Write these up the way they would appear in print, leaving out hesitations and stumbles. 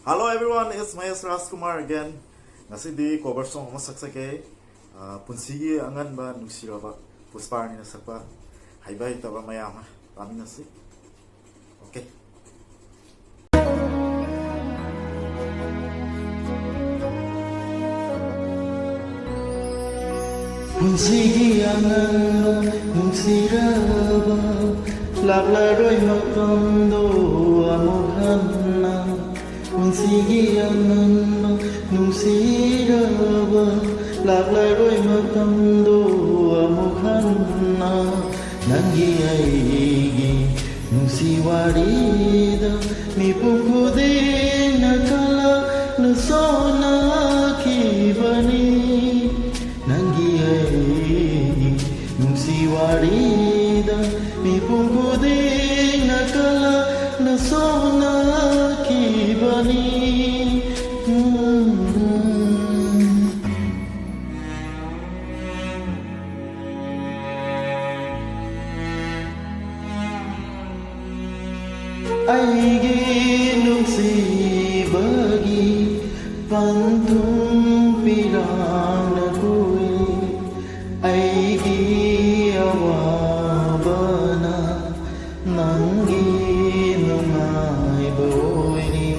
Hello everyone, it's Mahesh Rajkumar again. Ngasi di cover song ama saksake punsigi angan ba nusiraba puspar ni nasakpa haibai taba mayama paminasi. Okay. Punsigi angan nusiraba laglaroy magtondo amuhanna. Punsigi angan nusiraba laglaroy magtondo amuhanna. Nangi aigi nusiwarida mipungkudin nakala nasona kibani. Nangi aigi nusiwarida mipungkudin nakala nasona kibani. Aigi nunsibagi pantung pirang na kui. Aigi awabana nangi nungai boini.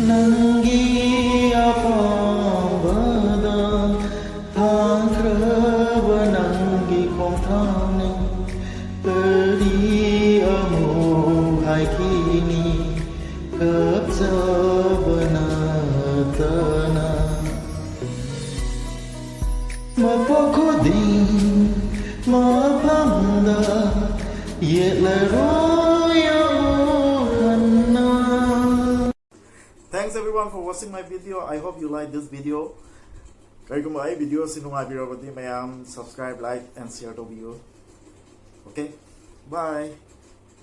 Nangi apambada tangkraba nangi kong thane. Peri amu hai kini kapsabana tana. Mapakodin mapamda yetleroya hanna. Thanks everyone for watching my video. I hope you like this video. Kaya kung may video sinunga video pati mayam subscribe, like and share to video. Okay, bye.